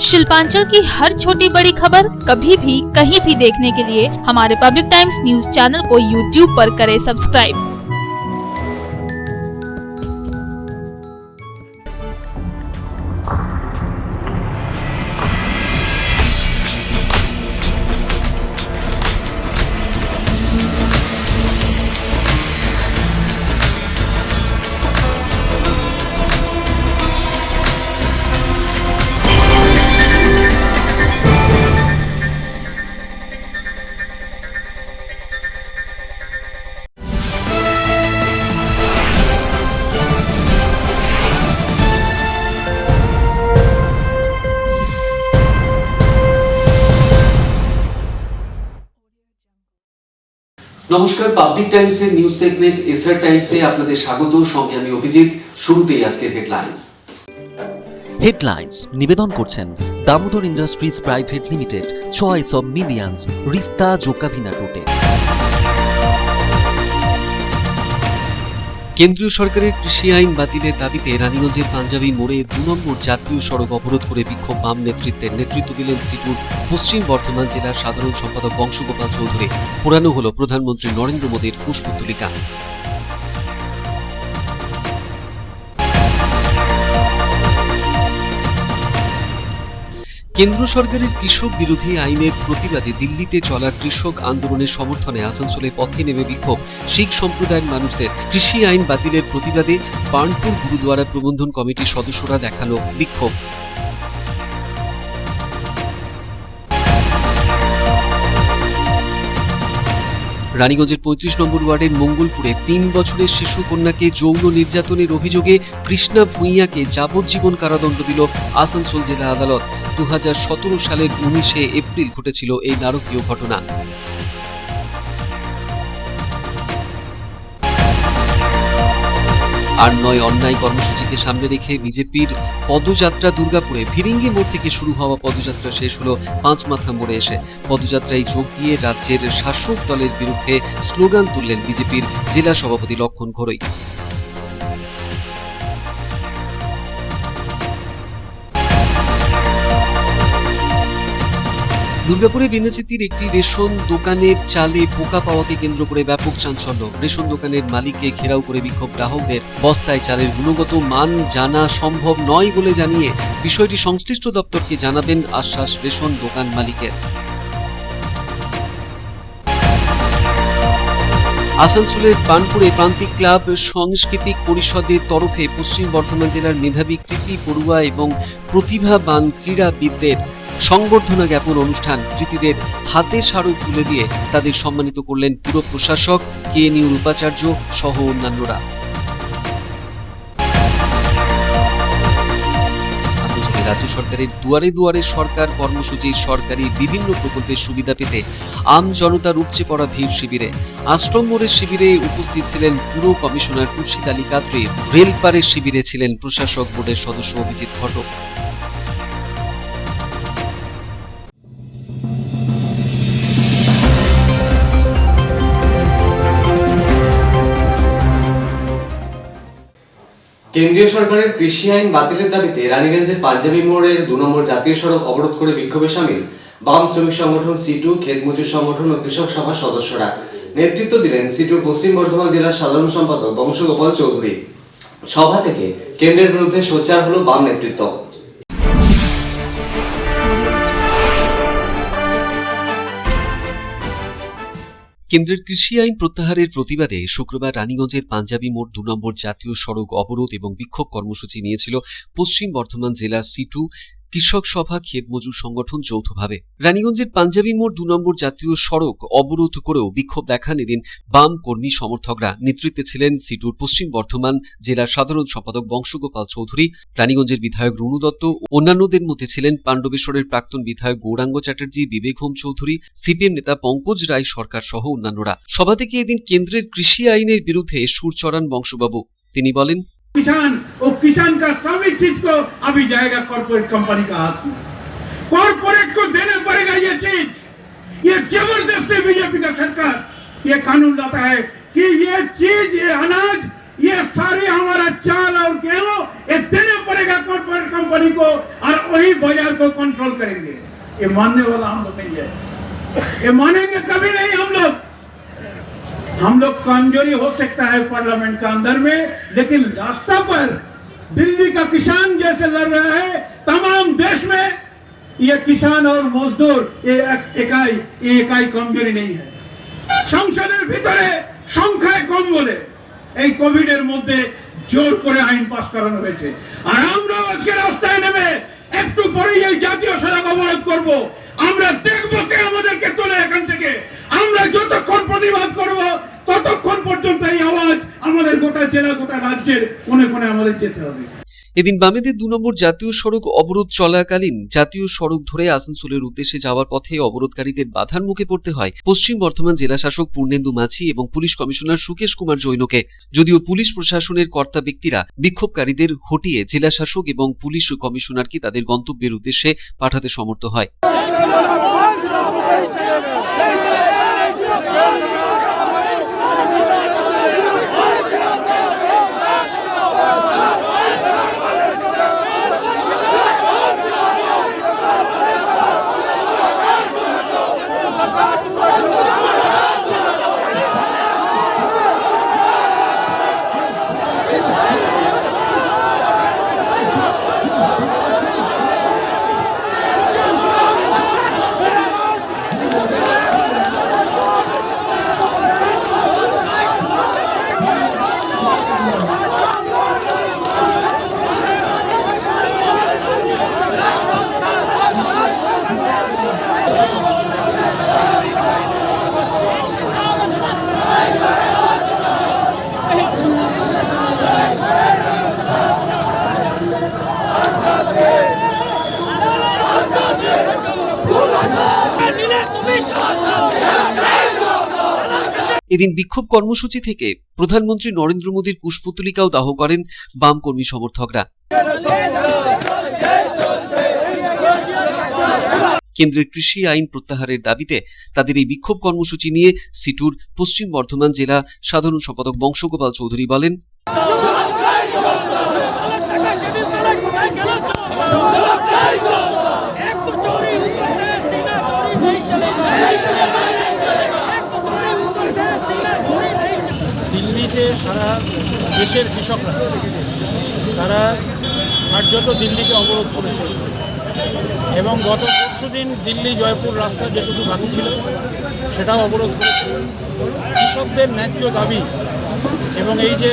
शिल्पांचल की हर छोटी बड़ी खबर कभी भी कहीं भी देखने के लिए हमारे पब्लिक टाइम्स न्यूज चैनल को यूट्यूब पर करें सब्सक्राइब। নমস্কার, পাবলিক টাইমসের নিউজ সেগমেন্ট এসআর টাইমসে আপনাদের স্বাগত। সঙ্গে আমি অভিজিৎ। শুরুতেই আজকের হেডলাইন্স নিবেদন করছেন Damodar Industries Private Limited, choice of millions, রিস্তা জোকাভিনা টোটে। কেন্দ্রীয় সরকারের কৃষি আইন বাতিলের দাবিতে রানীগঞ্জের পাঞ্জাবি মোড়ে 2 নম্বর জাতীয় সড়ক অবরোধ করে বিক্ষোভ বাম নেতৃত্ব দিলেন সিটুর পশ্চিম বর্ধমান জেলার সাধারণ সম্পাদক বংশগোপাল চৌধুরী। পোড়ানো হলো প্রধানমন্ত্রী নরেন্দ্র মোদীর পুষ্পতুলিকা। কেন্দ্র সরকারের কৃষক বিরোধী আইনের প্রতিবাদে দিল্লিতে চলা কৃষক আন্দোলনের সমর্থনে আসানসোলে পথে নেমে বিক্ষোভ শিখ সম্প্রদায়ের মানুষদের। কৃষি আইন বাতিলের প্রতিবাদে বার্নপুর গুরুদ্বারা প্রবন্ধন কমিটির সদস্যরা দেখালো বিক্ষোভ। রানীগঞ্জের 35 নম্বর ওয়ার্ডের মঙ্গলপুরে 3 বছরের শিশু কন্যাকে যৌন নির্যাতনের অভিযোগে কৃষ্ণা ভূঁইয়াকে যাবজ্জীবন কারাদণ্ড দিল আসানসোল জেলা আদালত। 2017 সালের 19 এপ্রিল ঘটেছিল এই নারকীয় ঘটনা। আর নয় অন্যায় কর্মসূচিকে সামনে রেখে বিজেপির পদযাত্রা দুর্গাপুরে ভিরিঙ্গি মোড় থেকে শুরু হওয়া পদযাত্রা শেষ হলো পাঁচমাথা মোড়ে এসে। পদযাত্রায় যোগ দিয়ে রাজ্যের শাসক দলের বিরুদ্ধে স্লোগান তুললেন বিজেপির জেলা সভাপতি লক্ষণ ঘোড়ই। দুর্গাপুরে বিনাচিতির একটি রেশন দোকানের চালে পোকা পাওয়াকে কেন্দ্র করে ব্যাপক চাঞ্চল্য। রেশন দোকানের মালিককে ঘেরাও করে বিক্ষোভ গ্রাহকদের। বস্তায় চালের গুণগত মান জানা সম্ভব নয় বলে জানিয়ে বিষয়টি সংশ্লিষ্ট দপ্তরকে জানাবেন আশ্বাস রেশন দোকান মালিকের। আসানসোলের বার্নপুরে প্রান্তিক ক্লাব সাংস্কৃতিক পরিষদের তরফে পশ্চিম বর্ধমান জেলার মেধাবী কৃতি পড়ুয়া এবং প্রতিভাবান ক্রীড়াবিদদের সংবর্ধনা জ্ঞাপন অনুষ্ঠান। কৃতীদের হাতে স্মারক তুলে দিয়ে তাদের সম্মানিত করলেন পুর প্রশাসক KNUর উপাচার্য সহ অন্যান্যরা। আসানসোলে রাজ্য সরকারের দুয়ারে দুয়ারে সরকার কর্মসূচির সরকারি বিভিন্ন প্রকল্পের সুবিধা পেতে আম জনতার উপচে পড়া ভিড় শিবিরে। আশ্রম মোড়ের শিবিরে উপস্থিত ছিলেন পুর কমিশনার খুরশিদ আলী কাদরি। রেলপাড়ের শিবিরে ছিলেন প্রশাসক বোর্ডের সদস্য অভিজিৎ ঘটক। কেন্দ্রীয় সরকারের কৃষি আইন বাতিলের দাবিতে রানীগঞ্জের পাঞ্জাবি মোড়ের 2 নম্বর জাতীয় সড়ক অবরোধ করে বিক্ষোভে সামিল বাম শ্রমিক সংগঠন সিটু, ক্ষেত মজুর সংগঠন ও কৃষক সভার সদস্যরা। নেতৃত্ব দিলেন সিটুর পশ্চিম বর্ধমান জেলার সাধারণ সম্পাদক বংশগোপাল চৌধুরী। সভা থেকে কেন্দ্রের বিরুদ্ধে সোচ্চার হলো বাম নেতৃত্ব। কেন্দ্রের কৃষি আইন প্রত্যাহারের প্রতিবাদে শুক্রবার রানীগঞ্জের পাঞ্জাবি মোড় 2 নম্বর জাতীয় সড়ক অবরোধ এবং বিক্ষোভ কর্মসূচি নিয়েছিল পশ্চিম বর্ধমান জেলা সিটু, কৃষক সভা, ক্ষেত মজুর সংগঠন যৌথভাবে। রানীগঞ্জের পাঞ্জাবি মোড় 2 নম্বর জাতীয় সড়ক অবরোধ করেও বিক্ষোভ দেখান এদিন বাম কর্মী সমর্থকরা। নেতৃত্বে ছিলেন সিটুর পশ্চিম বর্ধমান জেলার সাধারণ সম্পাদক বংশগোপাল চৌধুরী, রানীগঞ্জের বিধায়ক রুনু দত্ত। অন্যান্যদের মধ্যে ছিলেন পাণ্ডবেশ্বরের প্রাক্তন বিধায়ক গৌরাঙ্গ চ্যাটার্জি, বিবেক হোম চৌধুরী, সিপিএম নেতা পঙ্কজ রায় সরকার সহ অন্যান্যরা। সভা থেকে এদিন কেন্দ্রের কৃষি আইনের বিরুদ্ধে সুর চড়ান বংশবাবু। তিনি বলেন, किसान और किसान का सभी चीज को अभी जाएगा कॉर्पोरेट कंपनी का हाथ में। कॉर्पोरेट को देना पड़ेगा ये चीज। ये जबरदस्ती बीजेपी का सरकार ये कानून लाता है कि ये चीज, ये अनाज, ये सारे हमारा चाल और गेहूं ये देना पड़ेगा कॉर्पोरेट कंपनी कंपनी को और वही बाजार को कंट्रोल करेंगे। ये मानने वाला हम लोग नहीं है, ये मानेंगे कभी नहीं हम लोग कमजोरी हो सकता है पार्लियामेंट का अंदर में, लेकिन रास्ता पर दिल्ली का किसान जैसे लड़ रहा है तमाम देश में, ये किसान और मजदूर ये इकाई कमजोरी नहीं है। সংসদের ভিতরে সংখ্যায় কম বলে এই কোভিডের মধ্যে জোর করে আইন পাস করানো হয়েছে, আর আমরা আজকে রাস্তায় নেমে একটু পরেই এই জাতীয় সড়ক অবরোধ করব। আমরা দেখব কে আমাদেরকে তোলে এখান থেকে। আমরা যতক্ষণ প্রতিবাদ করব ততক্ষণ পর্যন্ত এই আওয়াজ আমাদের গোটা জেলা গোটা রাজ্যের কোণে কোণে আমাদের যেতে হবে। এদিন বামেদের 2 নম্বর জাতীয় সড়ক অবরোধ চলাকালীন জাতীয় সড়ক ধরে আসানসোলের উদ্দেশ্যে যাওয়ার পথে অবরোধকারীদের বাধার মুখে পড়তে হয় পশ্চিম বর্ধমান জেলা শাসক পূর্ণেন্দু মাঝি এবং পুলিশ কমিশনার সুকেশ কুমার জৈনকে। যদিও পুলিশ প্রশাসনের কর্তা ব্যক্তিরা বিক্ষোভকারীদের হটিয়ে জেলা শাসক এবং পুলিশ কমিশনারকে তাদের গন্তব্যের উদ্দেশ্যে পাঠাতে সমর্থ হয়। এদিন বিক্ষোভ কর্মসূচি থেকে প্রধানমন্ত্রী নরেন্দ্র মোদীর কুশপুতলিকাও দাহ করেন বাম কর্মী সমর্থকরা। কেন্দ্রের কৃষি আইন প্রত্যাহারের দাবিতে তাদের এই বিক্ষোভ কর্মসূচি নিয়ে সিটুর পশ্চিম বর্ধমান জেলা সাধারণ সম্পাদক বংশগোপাল চৌধুরী বলেন, দিল্লিতে সারা দেশের কৃষকরা তারা কার্যত দিল্লিকে অবরোধ করেছে এবং গত পরশুদিন দিল্লি জয়পুর রাস্তা যেটুকু বাকি ছিল সেটাও অবরোধ করেছে। কৃষকদের ন্যায্য দাবি এবং এই যে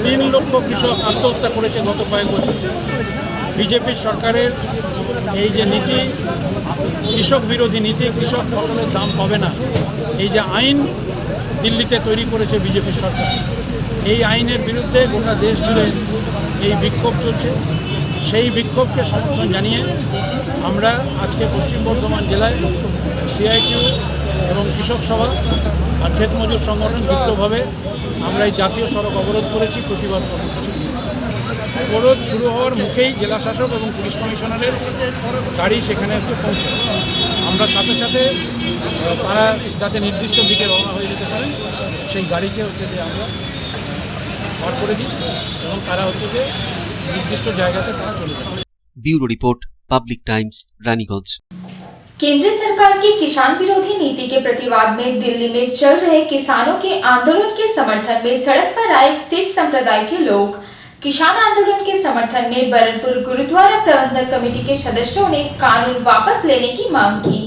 3 লক্ষ কৃষক আত্মহত্যা করেছে গত কয়েক বছর, বিজেপির সরকারের এই যে নীতি, কৃষক বিরোধী নীতি, কৃষক ফসলের দাম পাবে না, এই যে আইন দিল্লিতে তৈরি করেছে বিজেপি সরকার, এই আইনের বিরুদ্ধে গোটা দেশ জুড়ে এই বিক্ষোভ চলছে। সেই বিক্ষোভকে সমর্থন জানিয়ে আমরা আজকে পশ্চিম বর্ধমান জেলায় সিআইটিউ এবং কৃষক সভা আর ক্ষেত মজুর সংগঠন যুক্তভাবে আমরা এই জাতীয় সড়ক অবরোধ করেছি, প্রতিবাদ কর্মসূচি। অবরোধ শুরু হওয়ার মুখেই জেলা শাসক এবং পুলিশ কমিশনারের গাড়ি সেখানে একটু পৌঁছে, আমরা সাথে সাথে তারা যাতে নির্দিষ্ট দিকে রওনা হয়ে যেতে পারে সেই গাড়িকে হচ্ছে যে আমরা পার করে দিই এবং তারা হচ্ছে যে निर्दिष्ट জায়গাতে তারা চলে যাবে। Bureau report public times Raniganj. केंद्र सरकार की किसान विरोधी नीति के प्रतिवाद में दिल्ली में चल रहे किसानों के आंदोलन के समर्थन में सड़क पर आए सिख संप्रदाय के लोग। किसान आंदोलन के समर्थन में बरनपुर गुरुद्वारा प्रबंधक कमेटी के सदस्यों ने कानून वापस लेने की मांग की।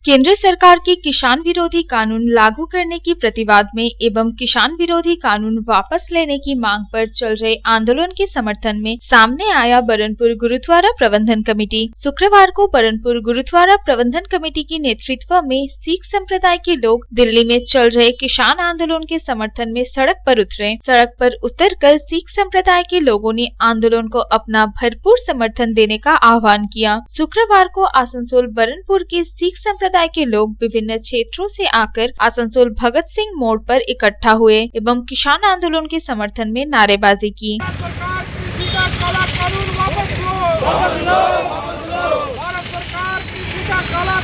केंद्र सरकार के किसान विरोधी कानून लागू करने की प्रतिवाद में एवं किसान विरोधी कानून वापस लेने की मांग पर चल रहे आंदोलन के समर्थन में सामने आया बरनपुर गुरुद्वारा प्रबंधन कमेटी। शुक्रवार को बरनपुर गुरुद्वारा प्रबंधन कमेटी के नेतृत्व में सिख संप्रदाय के लोग दिल्ली में चल रहे किसान आंदोलन के समर्थन में सड़क पर उतरे। सड़क पर उतरकर सिख संप्रदाय के लोगों ने आंदोलन को अपना भरपूर समर्थन देने का आह्वान किया। शुक्रवार को आसनसोल बरनपुर के सिख संप्रदाय के लोग विभिन्न क्षेत्रों से आकर आसनसोल भगत सिंह मोड़ पर इकट्ठा हुए एवं किसान आंदोलन के समर्थन में नारेबाजी की।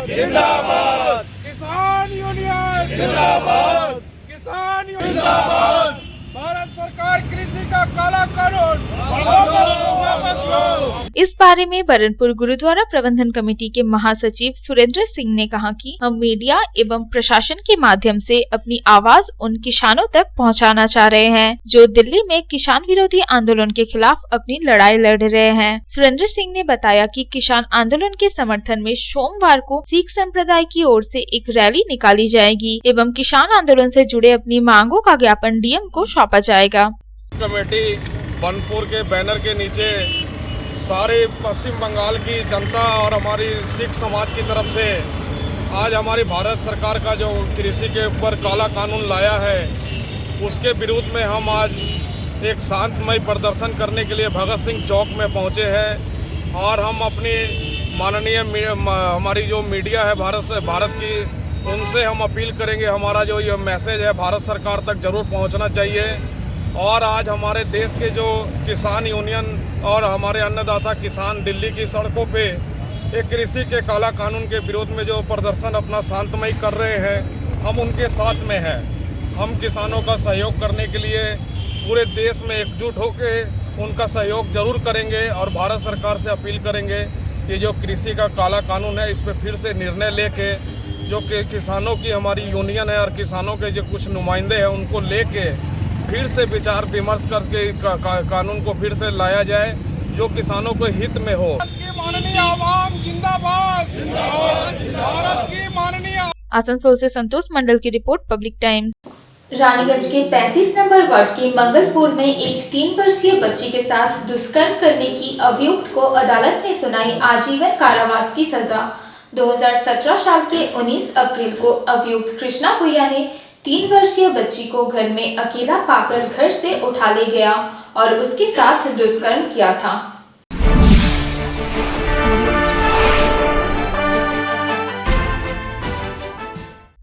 जिंदाबाद किसान यूनियन जिंदाबाद। जिंदाबाद। भारत सरकार कृषि का काला कानून वापस लो। इस बारे में बरनपुर गुरुद्वारा प्रबंधन कमेटी के महासचिव सुरेंद्र सिंह ने कहा कि हम मीडिया एवं प्रशासन के माध्यम से अपनी आवाज उन किसानों तक पहुंचाना चाह रहे हैं जो दिल्ली में किसान विरोधी आंदोलन के खिलाफ अपनी लड़ाई लड़ रहे हैं। सुरेंद्र सिंह ने बताया कि किसान आंदोलन के समर्थन में सोमवार को सिख संप्रदाय की ओर से एक रैली निकाली जाएगी एवं किसान आंदोलन से जुड़े अपनी मांगों का ज्ञापन डीएम को सौंपा जाएगा। कमेटी बनपुर के बैनर के नीचे सारे पश्चिम बंगाल की जनता और हमारी सिख समाज की तरफ से आज हमारी भारत सरकार का जो कृषि के ऊपर काला कानून लाया है उसके विरोध में हम आज एक शांतमय प्रदर्शन करने के लिए भगत सिंह चौक में पहुंचे हैं और हम अपनी माननीय हमारी जो मीडिया है भारत की उनसे हम अपील करेंगे, हमारा जो ये मैसेज है भारत सरकार तक जरूर पहुंचना चाहिए। और आज हमारे देश के जो किसान यूनियन और हमारे अन्नदाता किसान दिल्ली की सड़कों पे एक कृषि के काला कानून के विरोध में जो प्रदर्शन अपना शांतमय कर रहे हैं, हम उनके साथ में हैं। हम किसानों का सहयोग करने के लिए पूरे देश में एकजुट होकर उनका सहयोग जरूर करेंगे और भारत सरकार से अपील करेंगे कि जो कृषि का काला कानून है इस पर फिर से निर्णय लेके जो कि किसानों की हमारी यूनियन है और किसानों के जो कुछ नुमाइंदे हैं उनको लेके फिर से विचार विमर्श करके कानून को फिर से लाया जाए जो किसानों को हित में हो। माननीय आवाम जिंदाबाद, भारत की माननीय। आसनसोल से संतोष मंडल की रिपोर्ट, पब्लिक टाइम्स। रानीगंज के 35 नंबर वार्ड के मंगलपुर में एक 3 वर्षीय बच्ची के साथ दुष्कर्म करने की अभियुक्त को अदालत ने सुनाई आजीवन कारावास की सजा। 2017 साल के 19 अप्रैल को अभियुक्त कृष्णा भुइया ने 3 वर्षीय बच्ची को घर में अकेला पाकर घर से उठा ले गया और उसके साथ दुष्कर्म किया था।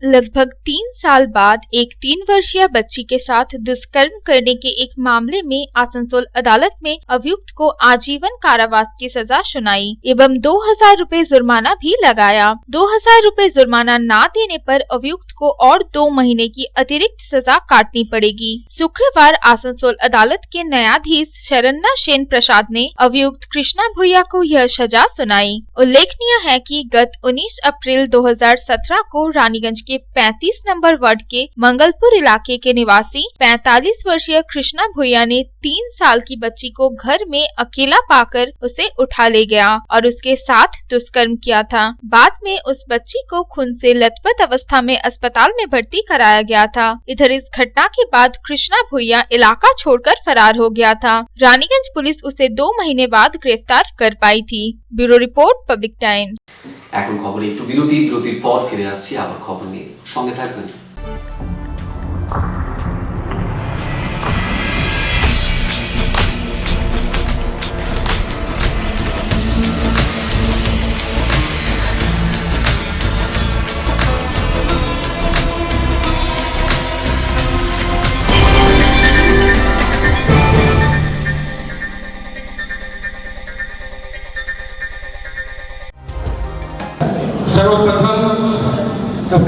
लगभग 3 साल बाद एक 3 वर्षीय बच्ची के साथ दुष्कर्म करने के एक मामले में आसनसोल अदालत में अभियुक्त को आजीवन कारावास की सजा सुनाई एवं 2000 रुपए जुर्माना भी लगाया। 2000 रुपए जुर्माना ना देने पर अभियुक्त को और 2 महीने की अतिरिक्त सजा काटनी पड़ेगी। शुक्रवार आसनसोल अदालत के न्यायाधीश शरण्या सेन प्रसाद ने अभियुक्त कृष्णा भुइया को यह सजा सुनाई। उल्लेखनीय है कि गत 19 अप्रैल 2017 को रानीगंज के 35 नंबर वार्ड के मंगलपुर इलाके के निवासी 45 वर्षीय कृष्णा भुइया ने 3 साल की बच्ची को घर में अकेला पाकर उसे उठा ले गया और उसके साथ दुष्कर्म किया था। बाद में उस बच्ची को खून से लथपथ अवस्था में अस्पताल में भर्ती कराया गया था। इधर इस घटना के बाद कृष्णा भुइया इलाका छोड़कर फरार हो गया था। रानीगंज पुलिस उसे 2 महीने बाद गिरफ्तार कर पाई थी। Bureau report, public times. এখন খবরে একটু বিরতির পর ফিরে আসছি আবার খবর নিয়ে, সঙ্গে থাকবেন। सर्वप्रथम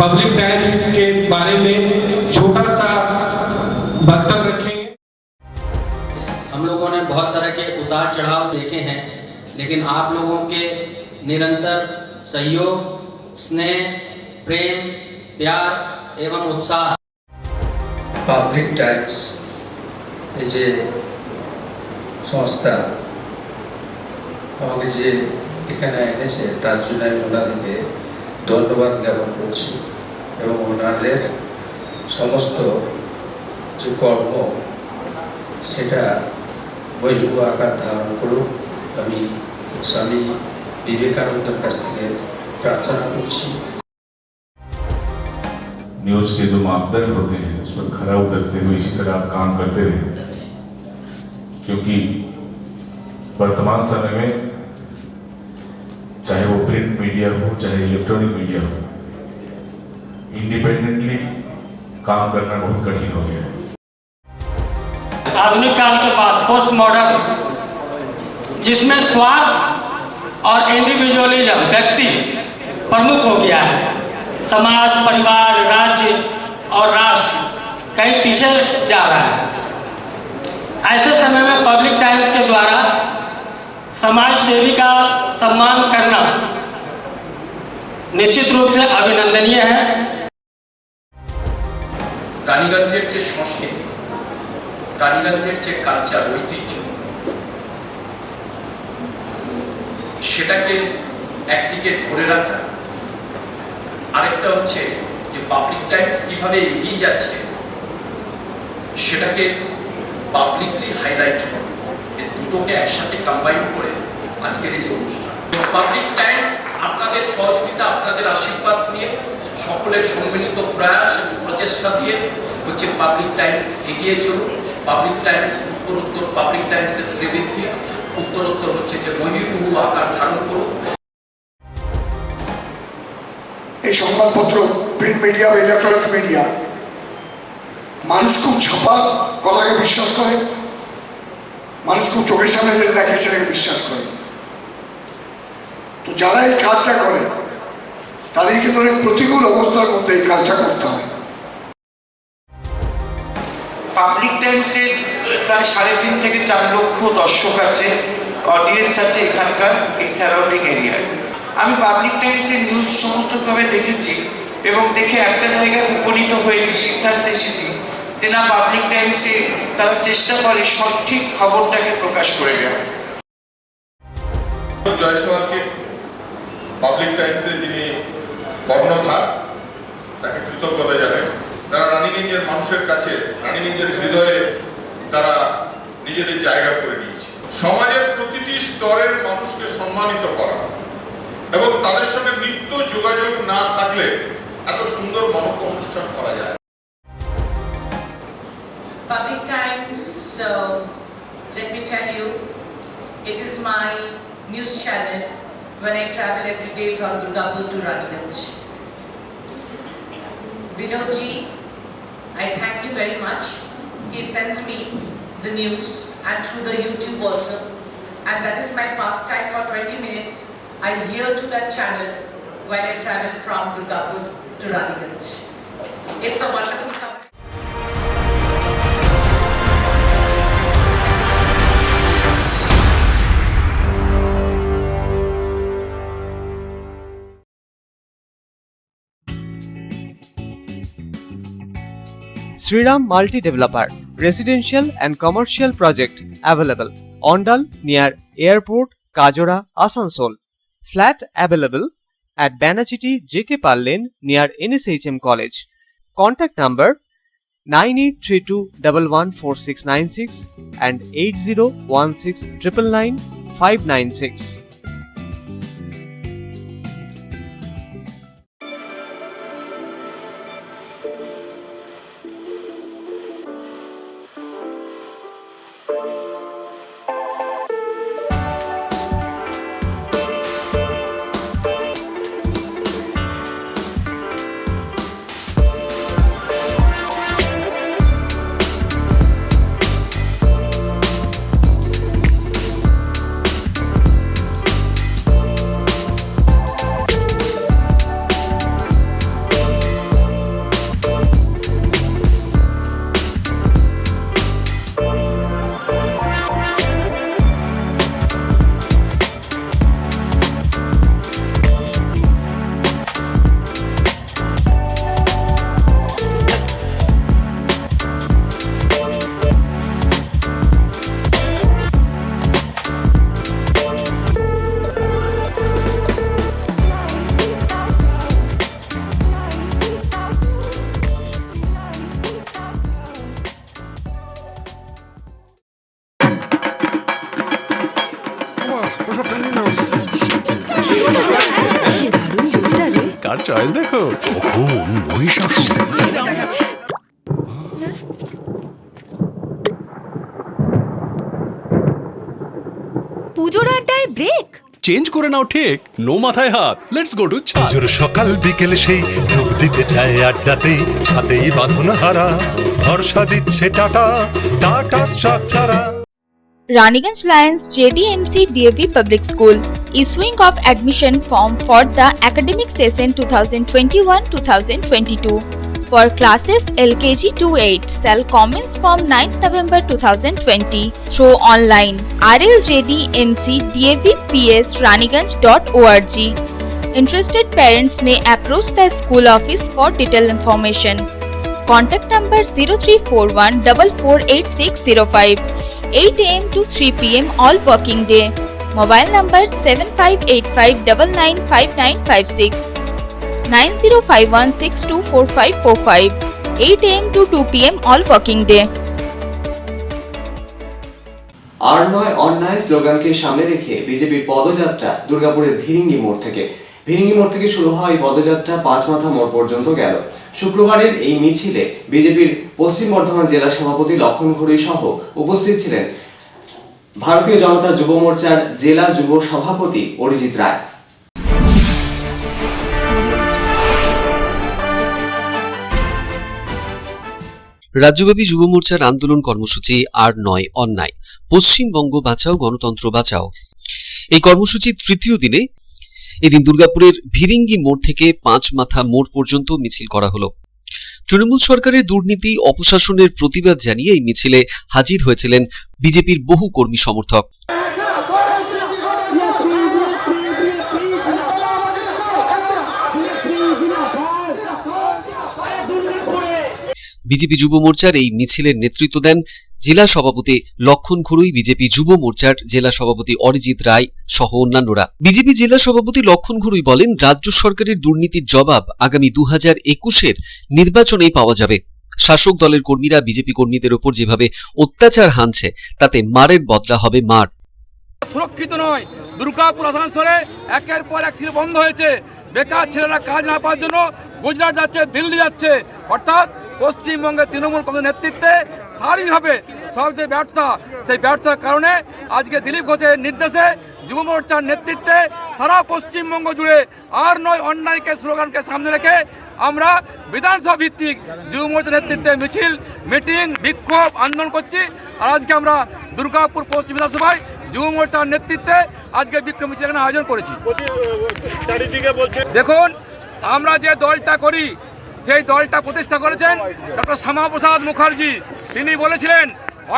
पब्लिक टाइम्स के बारे में छोटा सा वक्तव्य रखेंगे। हम लोगों ने बहुत तरह के उतार चढ़ाव देखे हैं, लेकिन आप लोगों के निरंतर सहयोग, स्नेह, प्रेम, प्यार एवं उत्साह। पब्लिक टाइम्स যে সংস্থা আমাকে যে এখানে এনেছে তার জন্য আমি ওনাদেরকে ধন্যবাদ জ্ঞাপন করছি এবং ওনাদের সমস্ত যে কর্ম সেটা বৈধ আকার ধারণ করুক আমি স্বামী বিবেকানন্দের কাছ থেকে প্রার্থনা করছি। न्यूज के जो मापदंड होते हैं उस पर खरा उतरते हुए इसी तरह आप काम करते रहे, क्योंकि वर्तमान समय में चाहे वो प्रिंट मीडिया हो चाहे इलेक्ट्रॉनिक मीडिया हो, इंडिपेंडेंटली काम करना बहुत कठिन हो गया है। आधुनिक काल के बाद पोस्ट मॉडर्न, जिसमें स्वार्थ और इंडिविजुअलिज्म व्यक्ति प्रमुख हो गया है, समाज, परिवार, राज्य और राष्ट्र कई पीछे पीछे जा रहा है। ऐसे समय में पब्लिक टाइम्स के द्वारा समाज सेवी का सम्मान करना निश्चित रूप से अभिनंदनीय है। রানীগঞ্জের যে সংস্কৃতি, রানীগঞ্জের যে কালচার, ঐতিহ্য, সেটাকে একদিকে ধরে রাখা, আরেকটা হচ্ছে যে পাবলিক টাইমস কিভাবে এগিয়ে যাচ্ছে সেটাকে পাবলিকলি হাইলাইট করা, এই দুটোকে একসাথে কম্বাইন করে আজকের এই অনুষ্ঠান। পাবলিক টাইমস আপনাদের সহযোগিতা, আপনাদের আশীর্বাদ নিয়ে, সকলের সম্মিলিত প্রয়াস এবং প্রচেষ্টা দিয়ে হচ্ছে পাবলিক টাইমস এগিয়ে চলুন। পাবলিক টাইমস উত্তরোত্তর, পাবলিক টাইমসের শ্রীবৃদ্ধি উত্তরোত্তর হচ্ছে যে মহিমুহু আকার ধারণ করুন। এই সংবাদপত্র, প্রিন্ট মিডিয়া বা ইলেকট্রনিক্স মিডিয়া, মানুষ খুব ছাপা কথাকে বিশ্বাস করে, মানুষ খুব চোখের সামনে যেটা দেখে সেটাকে বিশ্বাস করে। তো যারা এই কাজটা করে তাদের কিন্তু অনেক প্রতিকূল অবস্থার মধ্যে এই কাজটা করতে হয়। পাবলিক টাইমসের প্রায় 3.5 থেকে 4 লক্ষ দর্শক আছে, অডিয়েন্স আছে এখানকার এই সারাউন্ডিং এরিয়ায়। আমি পাবলিক টাইমসের নিউজ সমস্তভাবে দেখেছি এবং দেখে একটা জায়গায় উপনীত হয়েছি, সিদ্ধান্তে এসেছি যে না, পাবলিক টাইমসে তারা চেষ্টা করে সঠিক খবরটাকে প্রকাশ করে দেওয়া। জয়সওয়ালকে পাবলিক টাইমসে যিনি কর্ণধার, তাকে কৃতজ্ঞতা জানাই। তারা রানীগঞ্জের মানুষের কাছে, রানীগঞ্জের হৃদয়ে তারা নিজেদের জায়গা করে নিয়েছে। সমাজের প্রতিটি স্তরের মানুষকে সম্মানিত করা এবং তাদের সঙ্গে নিত্য যোগাযোগ না থাকলে এত সুন্দর মানব অনুষ্ঠান করা যায়। Public Times, let me tell you, it is my news channel when I travel every day from Durgapur to Raniganj. Vinodji, I thank you very much. He sends me the news and through the YouTube also, and that is my pastime for 20 minutes. I hear to that channel when I travel from Durgapur to Raniganj. It's a wonderful company. Sriram Multi Developer, residential and commercial project available. Ondal near Airport, Kajora, Asansol. Flat available at Banachiti JK Pal Lane near NSHM College. Contact number 9832114696 and 8016999596. Choice দেখো, মহিষাসুর। পুজোর আড্ডায় break change করে নাও ঠিক, no মাথায় হাত। Let's go to পুজোর সকাল বিকেল সেই ঢুক দিতে চায় আড্ডাতে, ছাদেই বাঁধন হারা ভরসা দিচ্ছে Tata, Tata Structura. Raniganj Lions JDMC DAV Public School issuing of admission form for the academic session 2021-2022 for classes LKG to 8 shall commence from 9th November 2020 through online rljdncdavps.raniganj.org. Interested parents may approach the school office for detailed information. Contact number 0341 448605, 8 am to 3 pm all working day. Mobile number 7585995956, 9051624545, 8 am to 2 pm all working day. আর নয় অন্যায় স্লোগানকে সামনে রেখে বিজেপির পদযাত্রা দুর্গাপুরের ভিরিঙ্গি মোড় থেকে শুরু হয় এই পদযাত্রা পাঁচমাথা মোড় পর্যন্ত গেল। শুক্রবারের এই মিছিলে বিজেপির পশ্চিম বর্ধমান জেলা সভাপতি লক্ষণ ঘুরুই সহ উপস্থিত ছিলেন ভারতীয় জনতা যুব মোর্চার জেলা যুব সভাপতি অরিজিৎ রায়। রাজ্যব্যাপী যুব মোর্চার আন্দোলন কর্মসূচি আর নয় অন্যায়, পশ্চিমবঙ্গ বাঁচাও গণতন্ত্র বাঁচাও। এই কর্মসূচির তৃতীয় দিনে এদিন দুর্গাপুরের ভিরিঙ্গি মোড় থেকে পাঁচমাথা মোড় পর্যন্ত মিছিল করা হলো। তৃণমূল সরকারের দুর্নীতি অপশাসনের প্রতিবাদ জানিয়ে এই মিছিলে হাজির হয়েছিলেন বিজেপির বহু কর্মী সমর্থক। বিজেপি যুব মোর্চার এই মিছিলের নেতৃত্ব দেন জেলা সভাপতি লক্ষণ ঘুরুই, বিজেপি যুব মোর্চার জেলা সভাপতি অরিজিৎ রায় সহ অন্যান্যরা। বিজেপি জেলা সভাপতি লক্ষণ ঘুরুই বলেন, রাজ্য সরকারের দুর্নীতির জবাব আগামী 2021-এর নির্বাচনেই পাওয়া যাবে। শাসক দলের কর্মীরা বিজেপি কর্মীদের ওপর যেভাবে অত্যাচার হানছে তাতে মারের বদলা হবে মার। সুরক্ষিত নয়, দুর্গাপুর আসানসোলে একের পর এক সিল বন্ধ হয়েছে। বেকার ছেলেরা কাজ না পাওয়ার জন্য গুজরাট যাচ্ছে, দিল্লি যাচ্ছে। অর্থাৎ পশ্চিমবঙ্গের তৃণমূল কংগ্রেস নেতৃত্বে সার্বিকভাবে সব যে ব্যর্থতা, সেই ব্যর্থতার কারণে আজকে দিলীপ ঘোষের নির্দেশে যুব মোর্চার নেতৃত্বে সারা পশ্চিমবঙ্গ জুড়ে আর নয় অন্যায়কে স্লোগানকে সামনে রেখে আমরা বিধানসভা ভিত্তিক যুব মোর্চার নেতৃত্বে মিছিল, মিটিং, বিক্ষোভ, আন্দোলন করছি। আর আজকে আমরা দুর্গাপুর পশ্চিম বিধানসভায় যুব মোর্চার নেতৃত্বে আজকে বিক্ষোভ মিছিল এখানে আয়োজন করেছি। দেখুন, আমরা যে দলটা করি সেই দলটা প্রতিষ্ঠা করেছেন ডক্টর শ্যামাপ্রসাদ মুখার্জি। তিনি বলেছিলেন,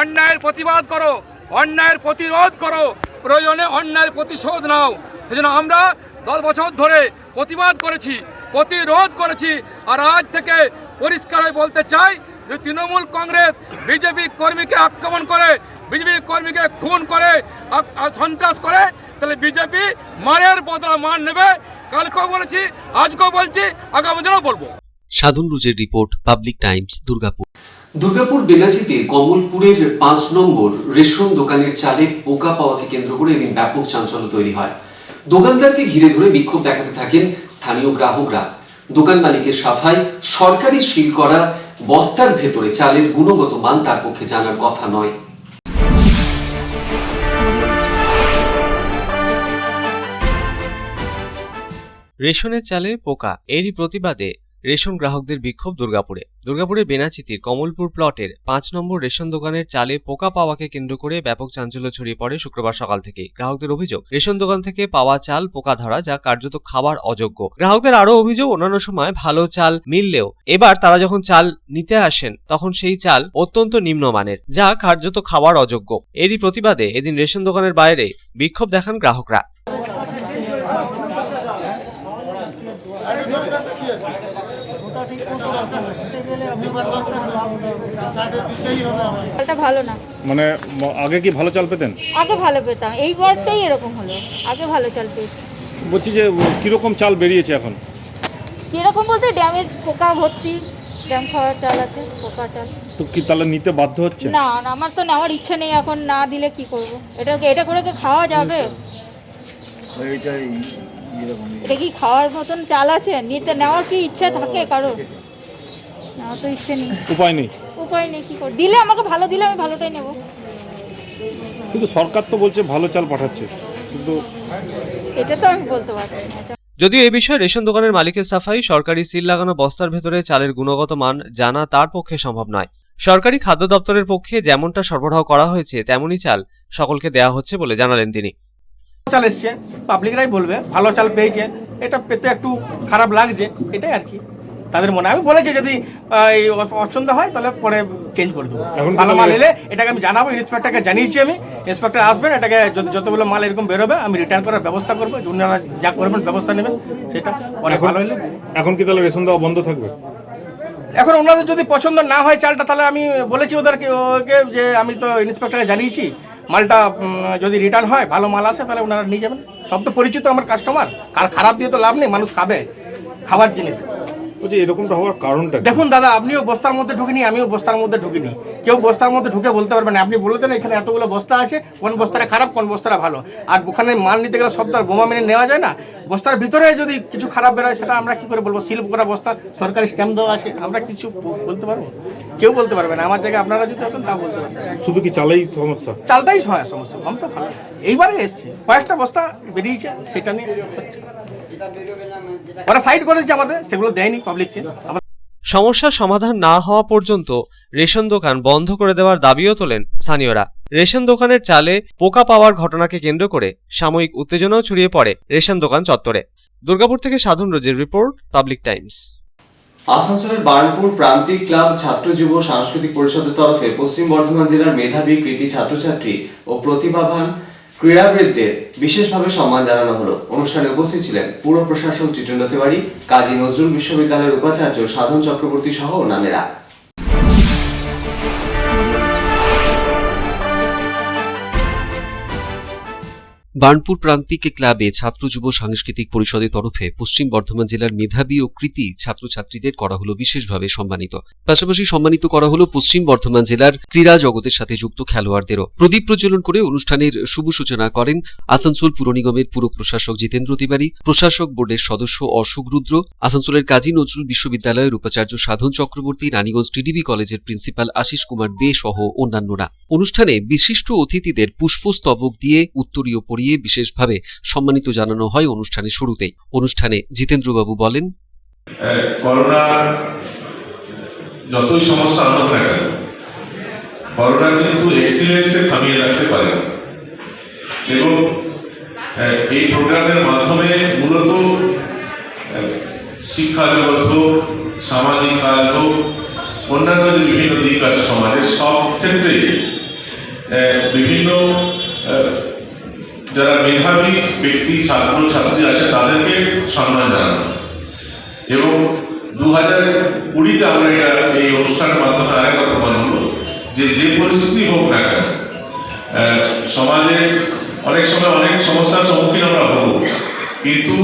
অন্যায়ের প্রতিবাদ করো, অন্যায়ের প্রতিরোধ করো, প্রয়োজনে অন্যায়ের প্রতিশোধ নাও। সেজন্য আমরা 10 বছর ধরে প্রতিবাদ করেছি, প্রতিরোধ করেছি। আর আজ থেকে পরিষ্কার হয়ে বলতে চাই যে তৃণমূল কংগ্রেস বিজেপি কর্মীকে আক্রমণ করে, বিজেপি কর্মীকে খুন করে, সন্ত্রাস করে, তাহলে বিজেপি মারের বদলা মান নেবে। কালকেও বলেছি, আজকেও বলছি, আগামী দিনেও বলবো। সাধন রুজের report, Public Times, Durgapur. Durgapur বেনাচিতির কমলপুরের 5 নম্বর রেশন দোকানের চালে পোকা পাওয়াকে কেন্দ্র করে এদিন ব্যাপক চাঞ্চল্য তৈরি হয়। দোকানদারকে ঘিরে ধরে বিক্ষোভ দেখাতে থাকেন স্থানীয় গ্রাহকরা। দোকান মালিকের সাফাই, সরকারি সিল করা বস্তার ভেতরে চালের গুণগত মান তার পক্ষে জানার কথা নয়। রেশনের চালে পোকা, এরই প্রতিবাদে রেশন গ্রাহকদের বিক্ষোভ দুর্গাপুরের বেনাচিতির কমলপুর প্লটের 5 নম্বর রেশন দোকানের চালে পোকা পাওয়াকে কেন্দ্র করে ব্যাপক চাঞ্চল্য ছড়িয়ে পড়ে শুক্রবার সকাল থেকেই। গ্রাহকদের অভিযোগ, রেশন দোকান থেকে পাওয়া চাল পোকা ধরা, যা কার্যত খাবার অযোগ্য। গ্রাহকদের আরো অভিযোগ, অন্যান্য সময় ভালো চাল মিললেও এবার তারা যখন চাল নিতে আসেন তখন সেই চাল অত্যন্ত নিম্নমানের, যা কার্যত খাবার অযোগ্য। এরই প্রতিবাদে এদিন রেশন দোকানের বাইরে বিক্ষোভ দেখান গ্রাহকরা। ভালো না, মানে আগে কি ভালো চাল পেতেন? আগে ভালো পেতাম, এই বারটাই এরকম হলো। আগে ভালো চাল পেয়েছি। বলছি যে কিরকম চাল বেরিয়েছে এখন? কিরকম বলতে ড্যামেজ, পোকা ভর্তি, ড্যাম খাওয়া চাল আছে, পোকা চাল। তো কি তাহলে নিতে বাধ্য হচ্ছে? না, আমার তো নেওয়ার ইচ্ছে নেই এখন। না দিলে কি করব? এটা করে কি খাওয়া যাবে? এটা কি খাওয়ার মতন চাল আছে? নেওয়ার কি ইচ্ছা থাকে কারো? আমার তো ইচ্ছে নেই। উপায় নেই, কি করব? দিলে আমাকে ভালো দিলে আমি ভালোটাই নেব। কিন্তু সরকার তো বলছে ভালো চাল পাঠাচ্ছে, কিন্তু এটা তো আমি বলতে পারছি না। যদিও এই বিষয়ে রেশন দোকানের মালিকের সাফাই, সরকারি সিল লাগানো বস্তার ভেতরে চালের গুণগত মান জানা তার পক্ষে সম্ভব নয়। সরকারি খাদ্য দপ্তরের পক্ষে যেমনটা সরবরাহ করা হয়েছে তেমনই চাল সকলকে দেওয়া হচ্ছে বলে জানালেন তিনি। চাল এসছে, পাবলিকরাই বলবে ভালো চাল পেয়েছে, এটা পেতে একটু খারাপ লাগছে, এটাই আর কি। তাদের মনে। আমি বলেছি যদি এই অপছন্দ হয় তাহলে পরে চেঞ্জ করে দেবো। এখন ভালো মাল এলে এটাকে আমি জানাবো, ইন্সপেক্টরকে জানিয়েছি আমি, ইন্সপেক্টর আসবেন, এটাকে যতগুলো মাল এরকম বেরোবে আমি রিটার্ন করার ব্যবস্থা করবো, ওনারা যা করবেন ব্যবস্থা নেবেন সেটা পরে ভালো হলে। এখন কি তাহলে রেশন দেওয়া বন্ধ থাকবে? এখন ওনাদের যদি পছন্দ না হয় চালটা, তাহলে আমি বলেছি ওদেরকে যে আমি তো ইন্সপেক্টরকে জানিয়েছি মালটা যদি রিটার্ন হয় ভালো মাল আসে তাহলে ওনারা নিয়ে যাবেন। সব তো পরিচিত আমার কাস্টমার, আর খারাপ দিয়ে তো লাভ নেই, মানুষ খাবে খাবার জিনিস। এরকমটা হওয়ার কারণটা দেখুন দাদা, আপনিও বস্তার মধ্যে ঢুকিনি, আমিও বস্তার মধ্যে ঢুকিনি, কেউ বস্তার মধ্যে ঢুকে বলতে পারবে না। আপনি বলে দেন এখানে এতগুলো বস্তা আছে, কোন বস্তাটা খারাপ কোন বস্তাটা ভালো। আর ওখানে মাল নিতে গেলে সব তো আর বোমা মেনে নেওয়া যায় না। বস্তার ভিতরে যদি কিছু খারাপ বেরোয় সেটা আমরা কি করে বলবো? সিল করা বস্তা, সরকারি স্ট্যাম্প দেওয়া আছে, আমরা কিছু বলতে পারবো? কেউ বলতে পারবে না। আমার জায়গায় আপনারা যদি হতেন তা বলতে পারবেন। শুধু কি চালাই সমস্যা? চালটাই হয় সমস্যা, কম তো ভালো। এইবারে এসছে কয়েকটা বস্তা বেরিয়েছে, সেটা নিয়ে ওরা সাইড করেছে আমাদের, সেগুলো দেয়নি পাবলিককে। সমস্যার সমাধান না হওয়া পর্যন্ত রেশন দোকান বন্ধ করে দেওয়ার দাবিও তোলেন স্থানীয়রা। রেশন দোকানের চালে পোকা পাওয়ার ঘটনাকে কেন্দ্র করে সাময়িক উত্তেজনাও ছড়িয়ে পড়ে রেশন দোকান চত্বরে। দুর্গাপুর থেকে সাধন রোজের রিপোর্ট, পাবলিক টাইমস। আসানসোলের বার্নপুর প্রান্তিক ক্লাব ছাত্র যুব সাংস্কৃতিক পরিষদের তরফে পশ্চিম বর্ধমান জেলার মেধাবী কৃতি ছাত্রছাত্রী ও প্রতিভাবান ক্রীড়াবিদদের বিশেষভাবে সম্মান জানানো হলো। অনুষ্ঠানে উপস্থিত ছিলেন পুর প্রশাসক জিতেন্দ্র তিওয়ারি, কাজী নজরুল বিশ্ববিদ্যালয়ের উপাচার্য সাধন চক্রবর্তী সহ অন্যান্যরা। বার্নপুর প্রান্তিক ক্লাবে ছাত্র যুব সাংস্কৃতিক পরিষদের তরফে পশ্চিম বর্ধমান জেলার মেধাবী ও কৃতি ছাত্রছাত্রীদের করা হলো বিশেষভাবে সম্মানিত। পাশাপাশি সম্মানিত করা হলো পশ্চিম বর্ধমান জেলার ক্রীড়া জগতের সাথে যুক্ত খেলোয়াড়দেরও। প্রদীপ প্রজ্বলন করে অনুষ্ঠানের শুভ সূচনা করেন আসানসোল পুর নিগমের পুর প্রশাসক জিতেন্দ্র তিওয়ারি, প্রশাসক বোর্ডের সদস্য অশোক রুদ্র, আসানসোলের কাজী নজরুল বিশ্ববিদ্যালয়ের উপাচার্য সাধন চক্রবর্তী, রানীগঞ্জ টিডিবি কলেজের প্রিন্সিপাল আশিস কুমার দে সহ অন্যান্যরা। অনুষ্ঠানে বিশিষ্ট অতিথিদের পুষ্পস্তবক দিয়ে উত্তরীয় পরিয়ে বিশেষভাবে সম্মানিত জানানো হয় অনুষ্ঠানের শুরুতেই। অনুষ্ঠানে জিতেন্দ্রবাবু বলেন, করোনা যতই সমস্যা আনুক না কেন, করোনা কিন্তু এক্সিলেন্সকে থামিয়ে রাখতে পারে না। এবং এই প্রোগ্রামের মাধ্যমে মূলত শিক্ষা জগৎ হোক, সামাজিক কাজ হোক, অন্যান্য যে বিভিন্ন দিক আছে সমাজের, সব ক্ষেত্রেই বিভিন্ন যারা মেধাবী ব্যক্তি ছাত্র ছাত্রী আছে তাদেরকে সম্মান জানানো। এবং 2020-তে আমরা এই অনুষ্ঠানের মাধ্যমে আরেকবার প্রমাণ হলো যে যে পরিস্থিতি হোক না কেন, সমাজে অনেক সময় অনেক সমস্যার সম্মুখীন আমরা হব, কিন্তু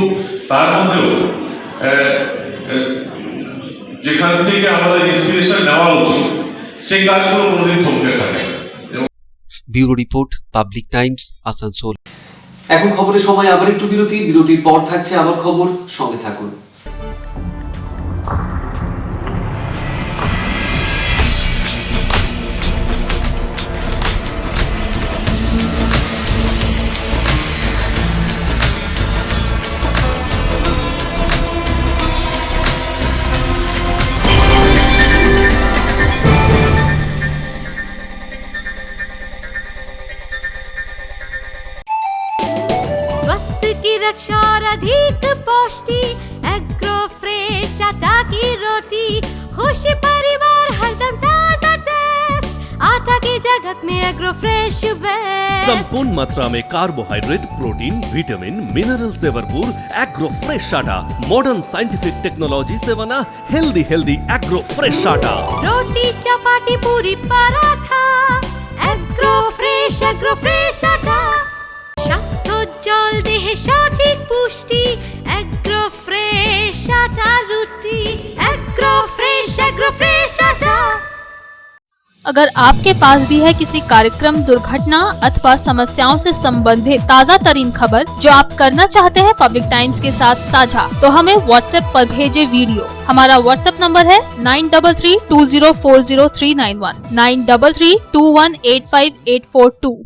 তার মধ্যেও যেখান থেকে আমাদের ইন্সপিরেশন নেওয়া উচিত সেই কাজগুলো কোনোদিন থমকে থাকে। Bureau report, Public Times, Asansol. এখন খবরের সময় আবার একটু বিরতির পর থাকছে আবার খবর, সঙ্গে থাকুন। स्वास्थ्य की रक्षा और अधिक पौष्टि, एग्रो फ्रेश आटा की रोटी, खुशी परिवार हरदम ताजा टेस्ट, आटा की जगत में एग्रो फ्रेश बेस्ट। संपूर्ण मात्रा में कार्बोहाइड्रेट, प्रोटीन, विटामिन, मिनरल से भरपूर एग्रो फ्रेश आटा, मॉडर्न साइंटिफिक टेक्नोलॉजी से बना हेल्दी एग्रो फ्रेश आटा। रोटी चपाटी पूरी पराठा, एग्रो फ्रेश आटा। স্বাস্থ্যোজ্জ্বল দেহে সঠিক পুষ্টি, এগ্রো ফ্রেশ আটা রুটি, এগ্রো ফ্রেশ আটা। अगर आपके पास भी है किसी कार्यक्रम, दुर्घटना अथवा समस्याओं से संबंधित ताज़ा तरीन खबर जो आप करना चाहते हैं पब्लिक टाइम्स के साथ साझा, तो हमें व्हाट्सएप पर भेजे वीडियो। हमारा व्हाट्सएप नंबर है 9332040391, 9332185842।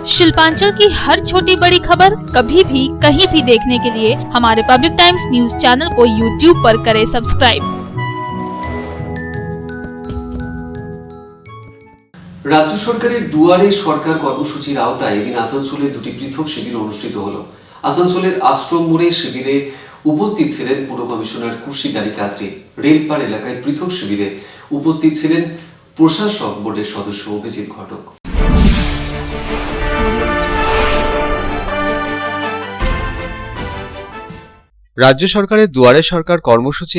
शिल्पांचल की हर छोटी बड़ी खबर कभी भी कहीं भी देखने के लिए हमारे पब्लिक टाइम्स न्यूज चैनल को यूट्यूब पर करें सब्सक्राइब। রাজ্য সরকারের দুয়ারে সরকার কর্মসূচির আওতায় এদিন আসানসোলে দুটি পৃথক শিবির অনুষ্ঠিত হলো। আসানসোলের আশ্রম মোড়ে শিবিরে উপস্থিত ছিলেন পুর কমিশনার খুরশিদ আলী কাদরি। রেলপার এলাকায় পৃথক শিবিরে উপস্থিত ছিলেন প্রশাসক বোর্ডের সদস্য অভিজিৎ ঘটক। রাজ্য সরকারের দুয়ারে সরকার কর্মসূচি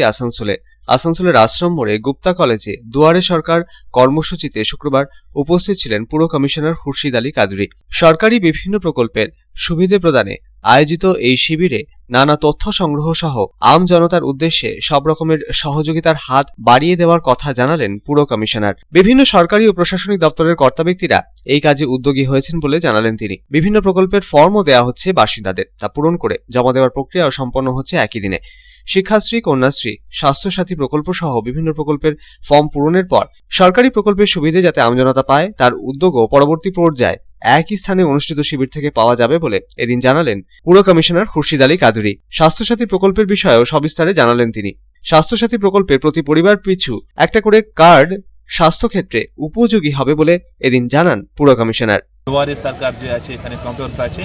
আসানসোলের আশ্রম মোড়ে গুপ্তা কলেজে দুয়ারে সরকার কর্মসূচিতে শুক্রবার উপস্থিত ছিলেন পুর কমিশনার খুরশিদ আলী কাদরি। সরকারি বিভিন্ন প্রকল্পের সুবিধে প্রদানে আয়োজিত এই শিবিরে নানা তথ্য সংগ্রহ সহ আম জনতার উদ্দেশ্যে সব রকমের সহযোগিতার হাত বাড়িয়ে দেওয়ার কথা জানালেন পুর কমিশনার। বিভিন্ন সরকারি ও প্রশাসনিক দপ্তরের কর্তা ব্যক্তিরা এই কাজে উদ্যোগী হয়েছেন বলে জানালেন তিনি। বিভিন্ন প্রকল্পের ফর্মও দেওয়া হচ্ছে বাসিন্দাদের, তা পূরণ করে জমা দেওয়ার প্রক্রিয়াও সম্পন্ন হচ্ছে একই দিনে। শিক্ষাশ্রী, কন্যাশ্রী, স্বাস্থ্যসাথী প্রকল্প সহ বিভিন্ন প্রকল্পের ফর্ম পূরণের পর সরকারি প্রকল্পের সুবিধে যাতে আমজনতা পায় তার উদ্যোগও পরবর্তী পর্যায়ে একই স্থানে অনুষ্ঠিত শিবির থেকে পাওয়া যাবে বলে এদিন জানালেন পুর কমিশনার খুরশিদ আলী কাদরি। স্বাস্থ্যসাথী প্রকল্পের বিষয়েও সবিস্তারে জানালেন তিনি। স্বাস্থ্যসাথী প্রকল্পে প্রতি পরিবার পিছু একটা করে কার্ড স্বাস্থ্যক্ষেত্রে উপযোগী হবে বলে এদিন জানান পুর কমিশনার। দুয়ারে সরকার যে আছে, এখানে কাউন্টার্স আছে,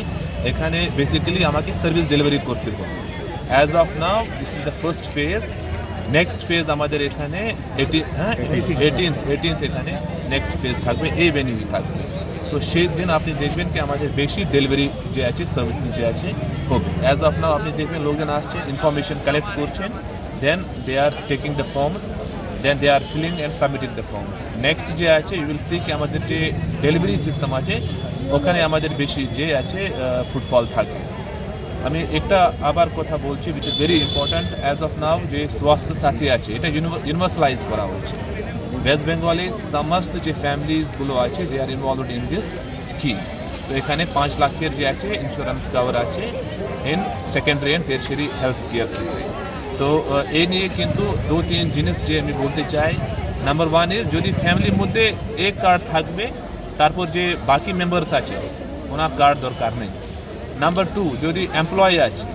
এখানে বেসিক্যালি আমাকে সার্ভিস ডেলিভারি করতে হবে। As of now this is the first phase. Next phase আমাদের এখানে 18th এখানে নেক্সট ফেজ থাকবে, এই ভেনিউ থাকবে। তো সেই দিন আপনি দেখবেন কি আমাদের বেশি ডেলিভারি যে আছে, সার্ভিসেস যে আছে হবে। অ্যাজ অফ নাও আপনি দেখবেন লোকজন আসছে, ইনফরমেশন কালেক্ট করছেন, then they are taking the forms, then they are filling and submitting the forms. Next যে আছে ইউ উইল সি কি আমাদের যে ডেলিভারি সিস্টেম আছে ওখানে আমাদের বেশি যে আছে ফুটফল থাকে। আমি একটা আবার কথা বলছি which is very important. As of now যে স্বাস্থ্য সাথী আছে এটা ইউনিভার্সালাইজ করা হচ্ছে। ওয়েস্ট বেঙ্গলে সমস্ত যে ফ্যামিলিজগুলো আছে they are involved in this scheme. তো এখানে 5 লাখের যে আছে ইন্স্যুরেন্স কভার আছে in secondary and tertiary health care ক্ষেত্রে। তো এই নিয়ে কিন্তু 2-3 জিনিস যে আমি বলতে চাই। নাম্বার 1 ইজ যদি ফ্যামিলির মধ্যে এক কার্ড থাকবে, তারপর যে বাকি মেম্বার্স আছে ওনার কার্ড দরকার নেই। নাম্বার 2 যদি এমপ্লয়ি আছে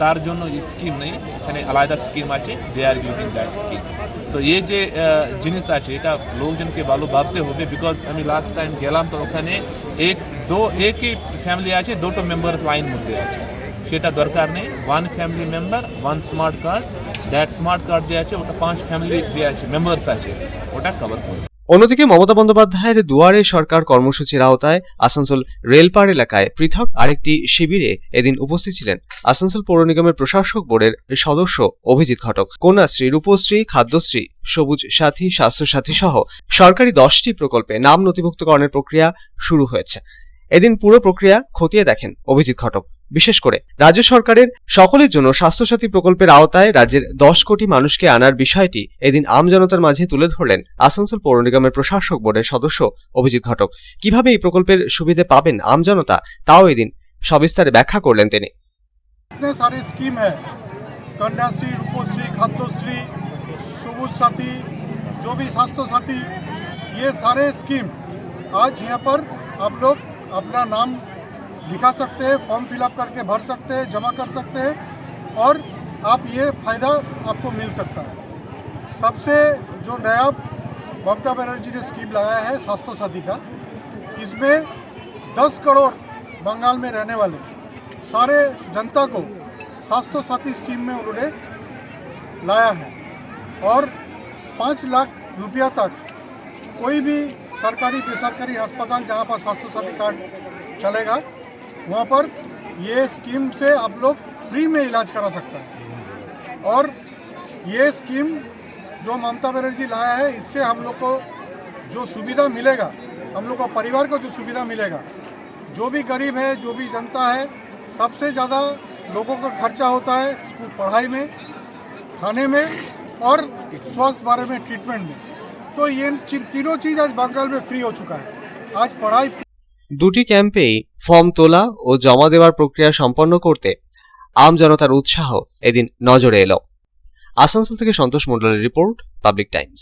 তার জন্য স্কিম নেই, এখানে আলাদা স্কিম আছে, they are using that scheme. তো এই যে জিনিস আছে এটা লোকজনকে ভালো ভাবতে হবে। বিকজ আমি লাস্ট টাইম গেলাম তো ওখানে একই ফ্যামিলি আছে, 2টো মেম্বার্স লাইন মধ্যে আছে, সেটা দরকার নেই। 1 family member 1 smart card, that smart card যে আছে ওটা 5 ফ্যামিলি যে আছে মেম্বার্স আছে ওটা কভার করবে। অন্যদিকে মমতা বন্দ্যোপাধ্যায়ের দুয়ারে সরকার কর্মসূচির আওতায় আসানসোল রেলপার এলাকায় পৃথক আরেকটি শিবিরে এদিন উপস্থিত ছিলেন আসানসোল পৌর নিগমের প্রশাসক বোর্ডের সদস্য অভিজিৎ ঘটক। কন্যাশ্রী, রূপশ্রী, খাদ্যশ্রী, সবুজ সাথী, স্বাস্থ্যসাথী সহ সরকারি 10টি প্রকল্পে নাম নথিভুক্তকরণের প্রক্রিয়া শুরু হয়েছে। এদিন পুরো প্রক্রিয়া খতিয়ে দেখেন অভিজিৎ ঘটক। বিশেষ করে রাজ্য সরকারের সকলের জন্য স্বাস্থ্যসাথী প্রকল্পের আওতায় রাজ্যের 10 কোটি মানুষকে আনার বিষয়টি এদিন আমজনতার মাঝে তুলে ধরলেন আসানসোল পৌর নিগমের প্রশাসক বোর্ডের সদস্য অভিজিৎ ঘটক। কিভাবে এই প্রকল্পের সুবিধে পাবেন আমজনতা তাও এদিন সবিস্তারে ব্যাখ্যা করলেন তিনি। इतने सारे स्कीम है, कन्याश्री, रूपश्री, खाद्यश्री, सबुज साथी, जो भी स्वास्थ्य साथी, ये सारे स्कीम आज यहाँ पर आप लोग अपना नाम लिखा सकते हैं, फॉर्म फिलअप करके भर सकते हैं, जमा कर सकते हैं और आप ये फ़ायदा आपको मिल सकता है। सबसे जो नया ममता बनर्जी ने स्कीम लगाया है स्वास्थ्य साथी का, इसमें 10 करोड़ बंगाल में रहने वाले सारे जनता को स्वास्थ्य साथी स्कीम में उन्होंने लाया है और 5 लाख रुपया तक कोई भी सरकारी बेसरकारी अस्पताल जहाँ पर स्वास्थ्य साथी कार्ड चलेगा वहाँ पर ये स्कीम से आप लोग फ्री में इलाज करा सकता है। और ये स्कीम जो ममता बनर्जी लाया है इससे हम लोग को जो सुविधा मिलेगा, हम लोग को परिवार को जो सुविधा मिलेगा, जो भी गरीब है, जो भी जनता है, सबसे ज़्यादा लोगों का खर्चा होता है स्कूल पढ़ाई में, खाने में और स्वास्थ्य बारे में ट्रीटमेंट में। तो ये तीनों चीज़ आज बंगाल में फ्री हो चुका है। आज पढ़ाई দুটি ক্যাম্পেই ফর্ম তোলা ও জমা দেওয়ার প্রক্রিয়া সম্পন্ন করতে আমজনতার উৎসাহ এদিন নজরে এলো। আসানসোল থেকে সন্তোষ মণ্ডলের রিপোর্ট, পাবলিক টাইমস।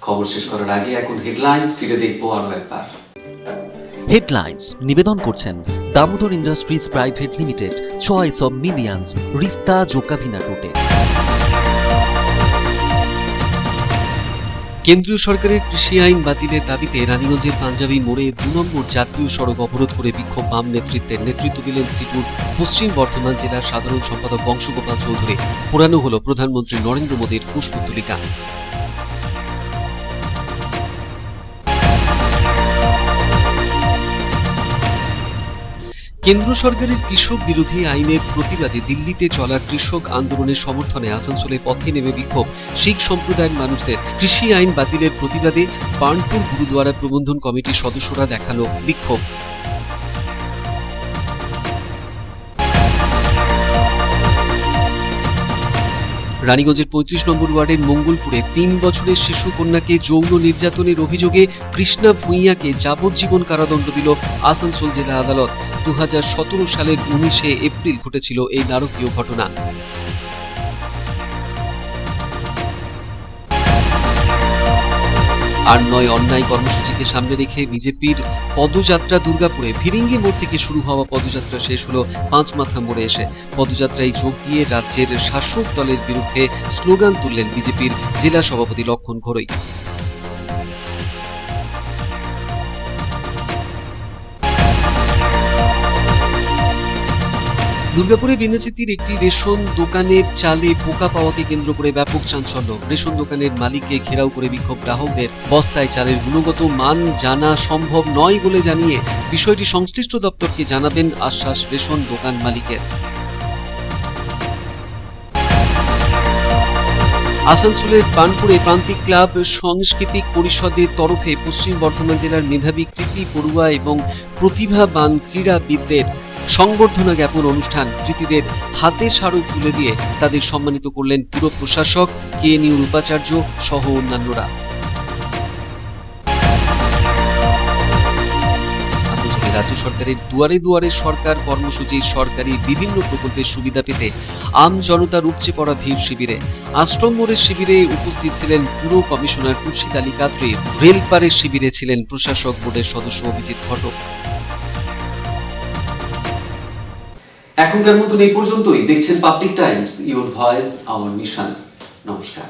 খবর শেষ করার আগে এখন হেডলাইন্স ফিরে দেখবো আরো একবার। হেডলাইন্স নিবেদন করছেন Damodar Industries Private Limited, choice of millions, রিস্তা জোকাভিনা রোডে। কেন্দ্রীয় সরকারের কৃষি আইন বাতিলের দাবিতে রানীগঞ্জের পাঞ্জাবি মোড়ে 2 নম্বর জাতীয় সড়ক অবরোধ করে বিক্ষোভ বাম নেতৃত্ব দিলেন সিটুর পশ্চিম বর্ধমান জেলার সাধারণ সম্পাদক বংশগোপাল চৌধুরী। পোড়ানো হলো প্রধানমন্ত্রী নরেন্দ্র মোদীর পুষ্পতুলিকা। কেন্দ্র সরকারের কৃষক বিরোধী আইনের প্রতিবাদে দিল্লিতে চলা কৃষক আন্দোলনের সমর্থনে আসানসোলে পথে নেমে বিক্ষোভ শিখ সম্প্রদায়ের মানুষদের। কৃষি আইন বাতিলের প্রতিবাদে বার্নপুর গুরুদুয়ারা প্রবন্ধন কমিটির সদস্যরা দেখালো বিক্ষোভ। রানীগঞ্জের 35 নম্বর ওয়ার্ডের মঙ্গলপুরে 3 বছরের শিশু কন্যাকে যৌন নির্যাতনের অভিযোগে কৃষ্ণা ভূঁইয়াকে যাবজ্জীবন কারাদণ্ড দিল আসানসোল জেলা আদালত। 2017 সালের 19শে এপ্রিল ঘটেছিল এই নারকীয় ঘটনা। আর নয় অন্যায় কর্মসূচিকে সামনে রেখে বিজেপির পদযাত্রা দুর্গাপুরে ভিরিঙ্গি মোড় থেকে শুরু হওয়া পদযাত্রা শেষ হলো পাঁচমাথা মোড়ে এসে। পদযাত্রায় যোগ দিয়ে রাজ্যের শাসক দলের বিরুদ্ধে স্লোগান তুললেন বিজেপির জেলা সভাপতি লক্ষণ ঘোড়ই। দুর্গাপুরে বিনাচিতির একটি রেশন দোকানের চালে পোকা পাওয়াকে কেন্দ্র করে ব্যাপক চাঞ্চল্য। রেশন দোকানের মালিককে ঘেরাও করে বিক্ষোভ গ্রাহকদের। বস্তায় চালের গুণগত মান জানা সম্ভব নয় বলে জানিয়ে বিষয়টি সংশ্লিষ্ট দপ্তরকে জানাবেন আশ্বাস রেশন দোকান মালিকের। আসানসোলের বার্নপুরে প্রান্তিক ক্লাব সাংস্কৃতিক পরিষদের তরফে পশ্চিম বর্ধমান জেলার মেধাবী কৃতি পড়ুয়া এবং প্রতিভাবান ক্রীড়াবিদদের সংবর্ধনা জ্ঞাপন অনুষ্ঠান। কৃতীদের হাতে স্মারক তুলে দিয়ে তাদের সম্মানিত করলেন পুর প্রশাসক KNUর উপাচার্য সহ অন্যান্যরা। আসানসোলে রাজ্য সরকারের দুয়ারে দুয়ারে সরকার কর্মসূচির সরকারি বিভিন্ন প্রকল্পের সুবিধা পেতে আম জনতার উপচে পড়া ভিড় শিবিরে। আশ্রম মোড়ের শিবিরে উপস্থিত ছিলেন পুর কমিশনার খুরশিদ আলী কাদরি। রেলপাড়ের শিবিরে ছিলেন প্রশাসক বোর্ডের সদস্য অভিজিৎ ঘটক। এখনকার মতন এই পর্যন্তই। দেখছেন public Times, your voice hour mission. নমস্কার।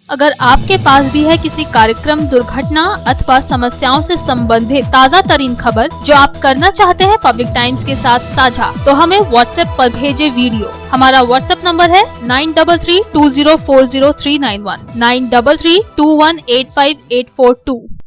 अगर आपके पास भी है किसी कार्यक्रम, दुर्घटना अथवा समस्याओं से संबंधित ताज़ा तरीन खबर जो आप करना चाहते हैं पब्लिक टाइम्स के साथ साझा, तो हमें व्हाट्सएप पर भेजे वीडियो। हमारा व्हाट्सएप नंबर है 9332040391 9332185842।